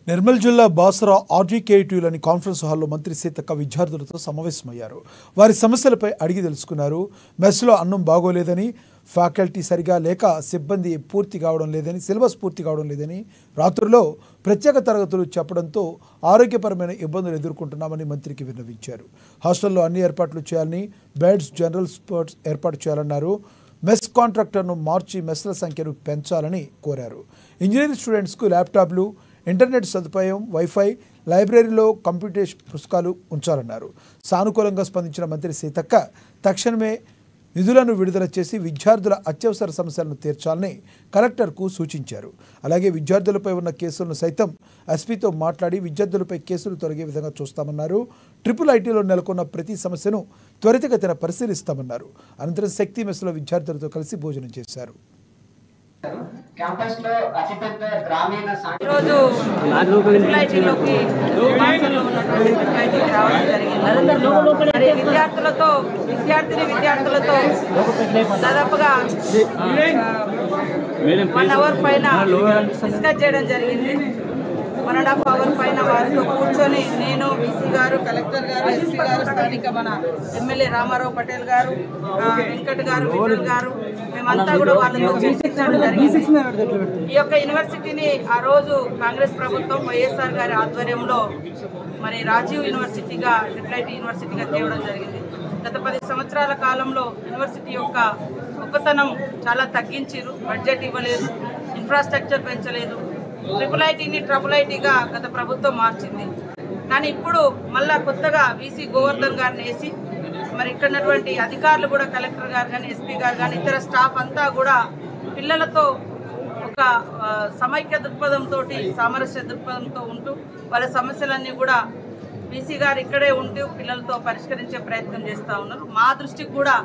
నిర్మల్ జిల్లా బాసరా ఆర్జీకేటీలోని కాన్ఫరెన్స్ హాల్లో మంత్రి సీతక్క విద్యార్థులతో సమావేశమయ్యారు. వారి సమస్యలపై అడిగి తెలుసుకున్నారు. మెస్లో అన్నం బాగోలేదని, ఫ్యాకల్టీ సరిగా లేక సిబ్బంది పూర్తి కావడం లేదని, సిలబస్ పూర్తి కావడం లేదని, రాత్రుల్లో ప్రత్యేక తరగతులు చెప్పడంతో ఆరోగ్యపరమైన ఇబ్బందులు ఎదుర్కొంటున్నామని మంత్రికి విన్నవించారు. హాస్టల్లో అన్ని ఏర్పాట్లు చేయాలని, బెడ్స్, జనరల్ స్పోర్ట్స్ ఏర్పాటు చేయాలన్నారు. మెస్ కాంట్రాక్టర్ను మార్చి మెస్ల సంఖ్యను పెంచాలని కోరారు. ఇంజనీరింగ్ స్టూడెంట్స్కు ల్యాప్టాప్లు, ఇంటర్నెట్ సదుపాయం, వైఫై, లైబ్రరీలో కంప్యూటర్ పుస్తకాలు ఉంచాలన్నారు. సానుకూలంగా స్పందించిన మంత్రి సీతక్క తక్షణమే నిధులను విడుదల చేసి విద్యార్థుల అత్యవసర సమస్యలను తీర్చాలని కలెక్టర్కు సూచించారు. అలాగే విద్యార్థులపై ఉన్న కేసులను సైతం ఎస్పీతో మాట్లాడి విద్యార్థులపై కేసులు తొలగే విధంగా చూస్తామన్నారు. IIITలో నెలకొన్న ప్రతి సమస్యను త్వరితగతిన పరిశీలిస్తామన్నారు. అనంతరం శక్తి మెస్లో విద్యార్థులతో కలిసి భోజనం చేశారు. క్యాంపస్ లో అతిపెద్ద గ్రామీణ ఈరోజు IITలోకి భాషల్లో ఉన్నటువంటి IITకి రావడం జరిగింది. మరి విద్యార్థులతో దాదాపుగా 1 అవర్ పైన డిస్కస్ చేయడం జరిగింది. 1.5 అవర్ పైన వారితో కూర్చొని నేను, VC గారు, కలెక్టర్ గారు, SP గారు, స్థానిక మన ఎమ్మెల్యే రామారావు పటేల్ గారు, వెంకట్ గారు, విఠల్ గారు, మేమంతా కూడా వాళ్ళతో చర్చించడం జరిగింది. ఈ యొక్క యూనివర్సిటీని ఆ రోజు కాంగ్రెస్ ప్రభుత్వం వైఎస్ఆర్ గారి ఆధ్వర్యంలో మరి రాజీవ్ యూనివర్సిటీగా, IIT యూనివర్సిటీగా తేవడం జరిగింది. గత 10 సంవత్సరాల కాలంలో యూనివర్సిటీ యొక్క గొప్పతనం చాలా తగ్గించారు. బడ్జెట్ ఇవ్వలేదు, ఇన్ఫ్రాస్ట్రక్చర్ పెంచలేదు. IIITని IIITగా గత ప్రభుత్వం మార్చింది. కానీ ఇప్పుడు మళ్ళా కొత్తగా VC గోవర్ధన్ గారిని వేసి మరి ఇక్కడ ఉన్నటువంటి అధికారులు కూడా, కలెక్టర్ గారు కానీ, SP గారు కానీ, ఇతర స్టాఫ్ అంతా కూడా పిల్లలతో ఒక సమైక్య దృక్పథంతో, సామరస్య దృక్పథంతో ఉంటూ వాళ్ళ సమస్యలన్నీ కూడా VC గారు ఇక్కడే ఉంటూ పిల్లలతో పరిష్కరించే ప్రయత్నం చేస్తూ ఉన్నారు. మా దృష్టికి కూడా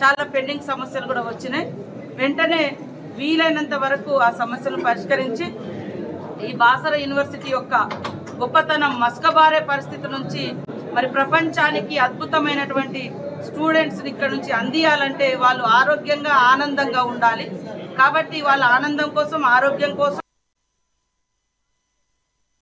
చాలా పెండింగ్ సమస్యలు కూడా వచ్చినాయి. వెంటనే వీలైనంత వరకు ఆ సమస్యలను పరిష్కరించి ఈ బాసర యూనివర్సిటీ యొక్క గొప్పతనం మస్కబారే పరిస్థితి నుంచి మరి ప్రపంచానికి అద్భుతమైనటువంటి స్టూడెంట్స్ని ఇక్కడ నుంచి అందియాలంటే వాళ్ళు ఆరోగ్యంగా, ఆనందంగా ఉండాలి. కాబట్టి వాళ్ళ ఆనందం కోసం, ఆరోగ్యం కోసం